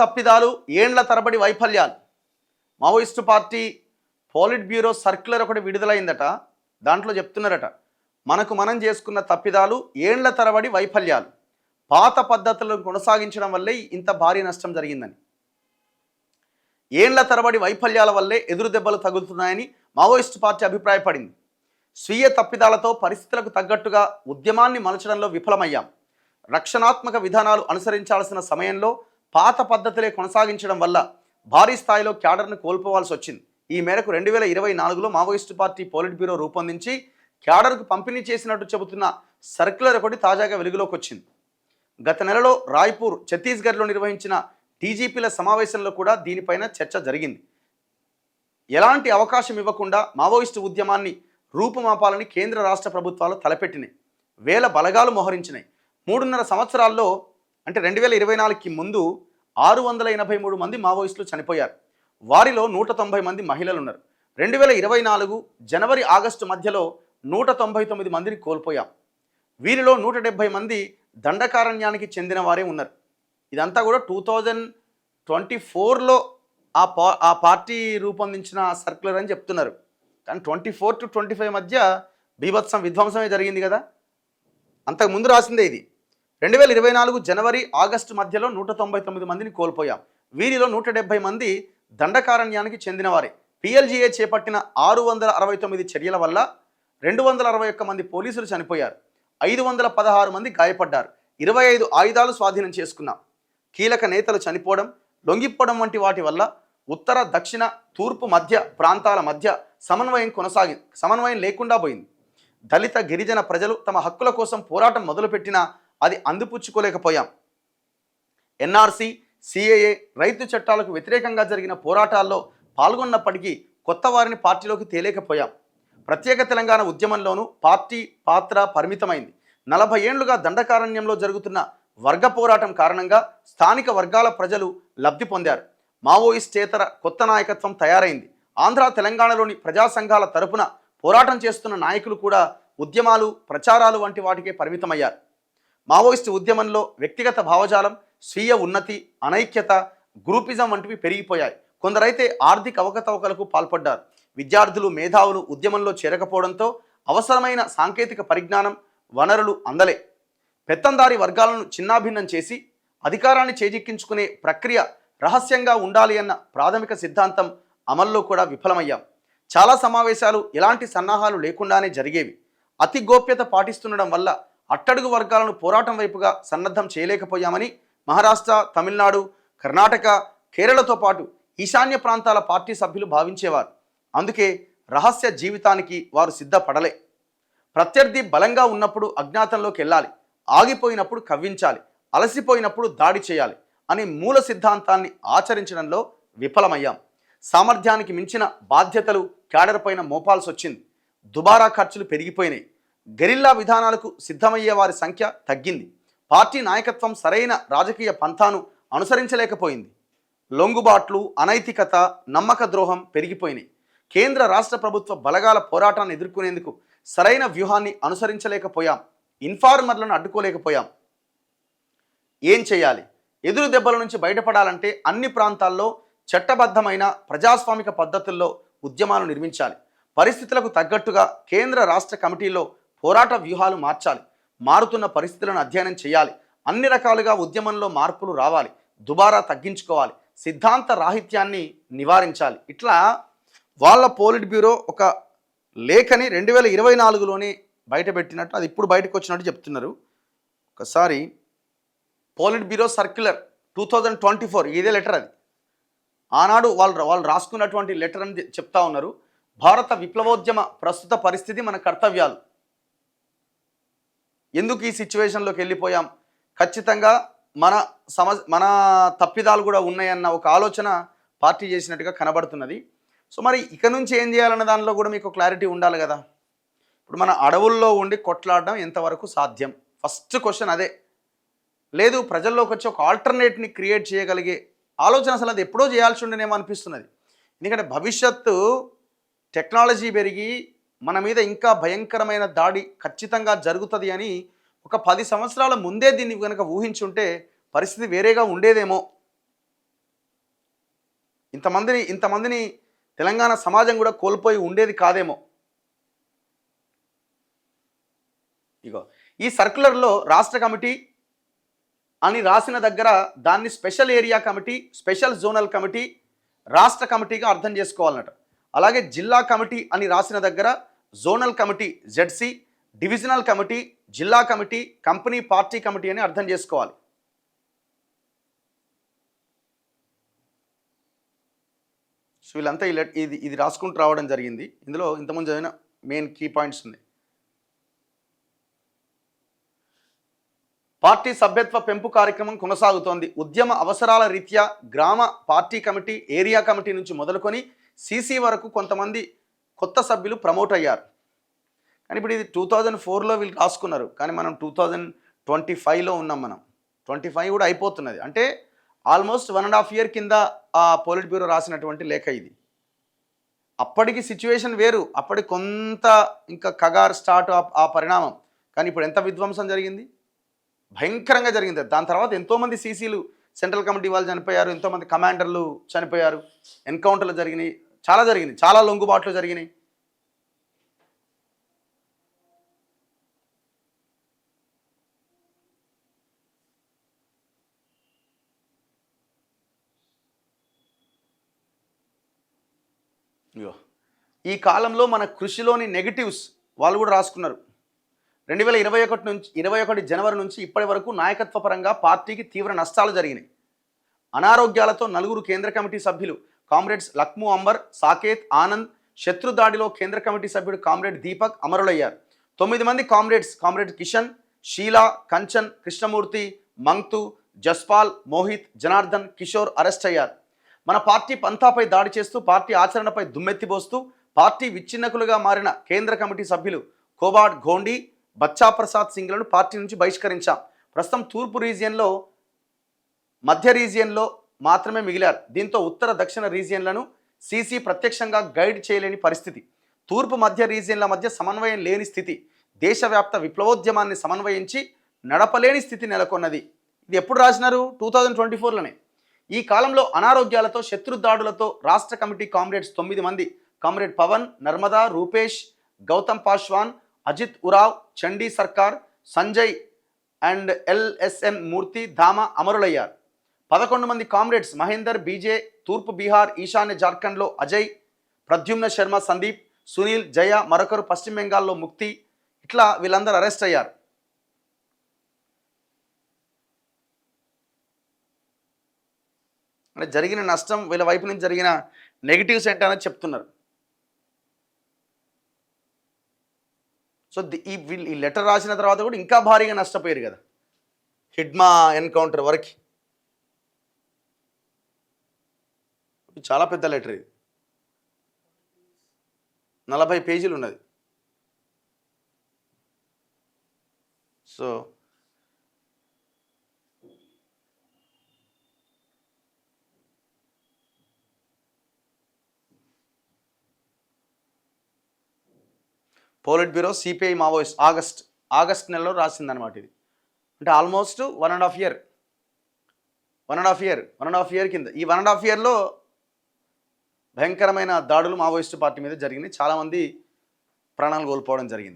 తప్పిదాలు, ఏండ్ల తరబడి వైఫల్యాలు. Maoist party polit bureau circular ఒకటి విడుదలైందట. దాంట్లో చెప్తున్నారట, మనకు మనం చేసుకున్న తప్పిదాలు, ఏండ్ల తరబడి వైఫల్యాలు, పాత పద్ధతులను కొనసాగించడం వల్లే ఇంత భారీ నష్టం జరిగిందని. ఏండ్ల తరబడి వైఫల్యాల వల్లే ఎదురు దెబ్బలు తగులుతున్నాయని మావోయిస్టు పార్టీ అభిప్రాయపడింది. స్వీయ తప్పిదాలతో పరిస్థితులకు తగ్గట్టుగా ఉద్యమాన్ని మలచడంలో విఫలమయ్యాం. రక్షణాత్మక విధానాలు అనుసరించాల్సిన సమయంలో పాత పద్ధతులే కొనసాగించడం వల్ల భారీ స్థాయిలో క్యాడర్ను కోల్పోవాల్సి వచ్చింది. ఈ మేరకు 2024లో మావోయిస్టు పార్టీ పోలిట్ బ్యూరో రూపొందించి క్యాడర్కు పంపిణీ చేసినట్టు చెబుతున్న సర్క్యులర్ ఒకటి తాజాగా వెలుగులోకి వచ్చింది. గత నెలలో రాయ్పూర్, ఛత్తీస్గఢ్లో నిర్వహించిన టీజీపీల సమావేశంలో కూడా దీనిపైన చర్చ జరిగింది. ఎలాంటి అవకాశం ఇవ్వకుండా మావోయిస్టు ఉద్యమాన్ని రూపుమాపాలని కేంద్ర రాష్ట్ర ప్రభుత్వాలు తలపెట్టినాయి. వేల బలగాలు మోహరించినాయి. 3.5 సంవత్సరాల్లో, అంటే 2024కి ముందు 683 మంది మావోయిస్టులు చనిపోయారు. వారిలో 190 మంది మహిళలు ఉన్నారు. 2024 జనవరి ఆగస్టు మధ్యలో 199 మందిని కోల్పోయాం. వీరిలో 170 మంది దండకారణ్యానికి చెందిన వారే ఉన్నారు. ఇదంతా కూడా 2024లో ఆ పార్టీ రూపొందించిన సర్క్యులర్ అని చెప్తున్నారు. కానీ 24 to 25 మధ్య బీభత్సం, విధ్వంసమే జరిగింది కదా. అంతకుముందు రాసిందే ఇది. 2024 జనవరి ఆగస్టు మధ్యలో 199 మందిని కోల్పోయాం. వీరిలో 170 మంది దండకారణ్యానికి చెందినవారే. పిఎల్జీఏ చేపట్టిన 669 చర్యల వల్ల 261 మంది పోలీసులు చనిపోయారు. 516 మంది గాయపడ్డారు. 25 ఆయుధాలు స్వాధీనం చేసుకున్నాం. కీలక నేతలు చనిపోవడం, లొంగిపోవడం వంటి వాటి వల్ల ఉత్తర, దక్షిణ, తూర్పు, మధ్య ప్రాంతాల మధ్య సమన్వయం లేకుండా పోయింది. దళిత, గిరిజన ప్రజలు తమ హక్కుల కోసం పోరాటం మొదలుపెట్టినా అది అందిపుచ్చుకోలేకపోయాం. ఎన్ఆర్సీ, సిఏఏ, రైతు చట్టాలకు వ్యతిరేకంగా జరిగిన పోరాటాల్లో పాల్గొన్నప్పటికీ కొత్త వారిని పార్టీలోకి తేలేకపోయాం. ప్రత్యేక తెలంగాణ ఉద్యమంలోనూ పార్టీ పాత్ర పరిమితమైంది. 40 ఏళ్లుగా దండకారణ్యంలో జరుగుతున్న వర్గ పోరాటం కారణంగా స్థానిక వర్గాల ప్రజలు లబ్ధి పొందారు. మావోయిస్టేతర కొత్త నాయకత్వం తయారైంది. ఆంధ్ర, తెలంగాణలోని ప్రజా సంఘాల తరపున పోరాటం చేస్తున్న నాయకులు కూడా ఉద్యమాలు, ప్రచారాలు వంటి వాటికే పరిమితమయ్యారు. మావోయిస్టు ఉద్యమంలో వ్యక్తిగత భావజాలం, స్వీయ ఉన్నతి, అనైక్యత, గ్రూపిజం వంటివి పెరిగిపోయాయి. కొందరైతే ఆర్థిక అవకతవకలకు పాల్పడ్డారు. విద్యార్థులు, మేధావులు ఉద్యమంలో చేరకపోవడంతో అవసరమైన సాంకేతిక పరిజ్ఞానం, వనరులు అందలే. పెత్తందారి వర్గాలను చిన్నాభిన్నం చేసి అధికారాన్ని చేజిక్కించుకునే ప్రక్రియ రహస్యంగా ఉండాలి అన్న ప్రాథమిక సిద్ధాంతం అమల్లో కూడా విఫలమయ్యాం. చాలా సమావేశాలు ఎలాంటి సన్నాహాలు లేకుండానే జరిగేవి. అతి గోప్యత పాటిస్తుండడం వల్ల అట్టడుగు వర్గాలను పోరాటం వైపుగా సన్నద్ధం చేయలేకపోయామని మహారాష్ట్ర, తమిళనాడు, కర్ణాటక, కేరళతో పాటు ఈశాన్య ప్రాంతాల పార్టీ సభ్యులు భావించేవారు. అందుకే రహస్య జీవితానికి వారు సిద్ధపడలే. ప్రత్యర్థి బలంగా ఉన్నప్పుడు అజ్ఞాతంలోకి వెళ్ళాలి, ఆగిపోయినప్పుడు కవ్వించాలి, అలసిపోయినప్పుడు దాడి చేయాలి అనే మూల సిద్ధాంతాన్ని ఆచరించడంలో విఫలమయ్యాం. సామర్థ్యానికి మించిన బాధ్యతలు క్యాడర్ పైన మోపాల్సి వచ్చింది. దుబారా ఖర్చులు పెరిగిపోయినాయి. గెరిల్లా విధానాలకు సిద్ధమయ్యే వారి సంఖ్య తగ్గింది. పార్టీ నాయకత్వం సరైన రాజకీయ పంథాను అనుసరించలేకపోయింది. లొంగుబాట్లు, అనైతికత, నమ్మక ద్రోహం పెరిగిపోయినాయి. కేంద్ర రాష్ట్ర ప్రభుత్వ బలగాల పోరాటాన్ని ఎదుర్కొనేందుకు సరైన వ్యూహాన్ని అనుసరించలేకపోయాం. ఇన్ఫార్మర్లను అడ్డుకోలేకపోయాం. ఏం చేయాలి? ఎదురు దెబ్బల నుంచి బయటపడాలంటే అన్ని ప్రాంతాల్లో చట్టబద్ధమైన ప్రజాస్వామిక పద్ధతుల్లో ఉద్యమాలు నిర్మించాలి. పరిస్థితులకు తగ్గట్టుగా కేంద్ర రాష్ట్ర కమిటీల్లో పోరాట వ్యూహాలు మార్చాలి. మారుతున్న పరిస్థితులను అధ్యయనం చేయాలి. అన్ని రకాలుగా ఉద్యమంలో మార్పులు రావాలి. దుబారా తగ్గించుకోవాలి. సిద్ధాంత రాహిత్యాన్ని నివారించాలి. ఇట్లా వాళ్ళ పోలిట్ బ్యూరో ఒక లేఖని 2024లోనే బయటపెట్టినట్టు, అది ఇప్పుడు బయటకు వచ్చినట్టు చెప్తున్నారు. ఒకసారి పోలిట్ బ్యూరో సర్క్యులర్ 2024 ఇదే లెటర్. అది ఆనాడు వాళ్ళు రాసుకున్నటువంటి లెటర్ అని చెప్తా ఉన్నారు. భారత విప్లవోద్యమ ప్రస్తుత పరిస్థితి, మన కర్తవ్యాలు, ఎందుకు ఈ సిచ్యువేషన్లోకి వెళ్ళిపోయాం, ఖచ్చితంగా మన తప్పిదాలు కూడా ఉన్నాయన్న ఒక ఆలోచన పార్టీ చేసినట్టుగా కనబడుతున్నది. సో మరి ఇక నుంచి ఏం చేయాలన్న దానిలో కూడా మీకు క్లారిటీ ఉండాలి కదా. ఇప్పుడు మన అడవుల్లో ఉండి కొట్లాడడం ఎంతవరకు సాధ్యం? ఫస్ట్ క్వశ్చన్ అదే. లేదు, ప్రజల్లోకి వచ్చి ఒక ఆల్టర్నేట్ని క్రియేట్ చేయగలిగే ఆలోచన అసలు అది ఎప్పుడో చేయాల్సి ఉండేనేమో అనిపిస్తున్నది. ఎందుకంటే భవిష్యత్తు టెక్నాలజీ పెరిగి మన మీద ఇంకా భయంకరమైన దాడి ఖచ్చితంగా జరుగుతుంది అని ఒక 10 సంవత్సరాల ముందే దీన్ని కనుక ఊహించుంటే పరిస్థితి వేరేగా ఉండేదేమో. ఇంతమందిని తెలంగాణ సమాజం కూడా కోల్పోయి ఉండేది కాదేమో. ఇగో ఈ సర్క్యులర్లో రాష్ట్ర కమిటీ అని రాసిన దగ్గర దాన్ని special area committee, special zonal committee, రాష్ట్ర కమిటీగా అర్థం చేసుకోవాలన్నట. అలాగే జిల్లా కమిటీ అని రాసిన దగ్గర zonal committee ZC, divisional committee జిల్లా కమిటీ, కంపెనీ పార్టీ కమిటీ అని అర్థం చేసుకోవాలి. సో వీళ్ళంతా ఇది రాసుకుంటూ రావడం జరిగింది. ఇందులో ఇంతకుముందు చదివిన మెయిన్ కీ పాయింట్స్ ఉన్నాయి. పార్టీ సభ్యత్వ పెంపు కార్యక్రమం కొనసాగుతోంది. ఉద్యమ అవసరాల రీత్యా గ్రామ పార్టీ కమిటీ, ఏరియా కమిటీ నుంచి మొదలుకొని సీసీ వరకు కొంతమంది కొత్త సభ్యులు ప్రమోట్ అయ్యారు. కానీ ఇప్పుడు ఇది 2004లో వీళ్ళు రాసుకున్నారు, కానీ మనం 2025లో ఉన్నాం. మనం 25 కూడా అయిపోతున్నది. అంటే ఆల్మోస్ట్ 1.5 year కింద ఆ పోలిట్ బ్యూరో రాసినటువంటి లేఖ ఇది. అప్పటికి సిచ్యువేషన్ వేరు, అప్పటికి కొంత ఇంకా కగార్ స్టార్ట్ ఆ పరిణామం. కానీ ఇప్పుడు ఎంత విధ్వంసం జరిగింది, భయంకరంగా జరిగింది. దాని తర్వాత ఎంతోమంది సీసీలు, సెంట్రల్ కమిటీ వాళ్ళు చనిపోయారు, ఎంతోమంది కమాండర్లు చనిపోయారు, ఎన్కౌంటర్లు జరిగినాయి, చాలా లొంగుబాట్లు జరిగినాయి. ఈ కాలంలో మన కృషిలోని నెగిటివ్స్ వాళ్ళు కూడా రాసుకున్నారు. 2021 జనవరి నుంచి ఇప్పటి వరకు నాయకత్వ పరంగా పార్టీకి తీవ్ర నష్టాలు జరిగినాయి. అనారోగ్యాలతో 4 కేంద్ర కమిటీ సభ్యులు కామ్రేడ్స్ లక్ము అంబర్, సాకేత్, ఆనంద్, శత్రుదాడిలో కేంద్ర కమిటీ సభ్యుడు కామ్రేడ్ దీపక్ అమరులయ్యారు. 9 మంది కామ్రేడ్ కిషన్, షీలా, కంచన్, కృష్ణమూర్తి, మంగ్తు, జస్పాల్, మోహిత్, జనార్దన్, కిషోర్ అరెస్ట్ అయ్యారు. మన పార్టీ పంతాపై దాడి చేస్తూ పార్టీ ఆచరణపై దుమ్మెత్తిపోస్తూ పార్టీ విచ్ఛిన్నకులుగా మారిన కేంద్ర కమిటీ సభ్యులు కోబాడ్ ఘోండి, బచ్చా ప్రసాద్ సింగ్లను పార్టీ నుంచి బహిష్కరించాం. ప్రస్తుతం తూర్పు రీజియన్లో, మధ్య రీజియన్లో మాత్రమే మిగిలారు. దీంతో ఉత్తర దక్షిణ రీజియన్లను సీసీ ప్రత్యక్షంగా గైడ్ చేయలేని పరిస్థితి. తూర్పు మధ్య రీజియన్ల మధ్య సమన్వయం లేని స్థితి. దేశవ్యాప్త విప్లవోద్యమాన్ని సమన్వయించి నడపలేని స్థితి నెలకొన్నది. ఇది ఎప్పుడు రాసినారు? 2024లోనే. ఈ కాలంలో అనారోగ్యాలతో, శత్రుదాడులతో రాష్ట్ర కమిటీ కామ్రేడ్స్ 9 మంది కామ్రేడ్ పవన్, నర్మదా, రూపేష్, గౌతమ్ పాశ్వాన్, అజిత్ ఉరావ్, చండీ సర్కార్, సంజయ్ అండ్ ఎల్ఎస్ఎన్ మూర్తి, ధామ అమరులయ్యారు. 11 మంది కామ్రేడ్స్ మహేందర్, బీజే, తూర్పు బీహార్, ఈశాన్య జార్ఖండ్లో అజయ్, ప్రద్యుమ్న శర్మ, సందీప్, సునీల్, జయ, మరొకరు పశ్చిమ బెంగాల్లో ముక్తి, ఇట్లా వీళ్ళందరూ అరెస్ట్ అయ్యారు. అంటే జరిగిన నష్టం, వీళ్ళ వైపు నుంచి జరిగిన నెగిటివ్స్ ఏంటనేది చెప్తున్నారు. సో ఈ లెటర్ రాసిన తర్వాత కూడా ఇంకా భారీగా నష్టపోయారు కదా, హిడ్మా ఎన్కౌంటర్ వరకు. చాలా పెద్ద లెటర్ ఇది, 40 పేజీలు ఉన్నది. So polit bureau CPI Maoist August నెలలో రాసిందనమాట ఇది. అంటే ఆల్మోస్ట్ 1.5 year కింద. ఈ 1.5 yearలో భయంకరమైన దాడులు మావోయిస్టు పార్టీ మీద జరిగినాయి. చాలామంది ప్రాణాలు కోల్పోవడం జరిగింది.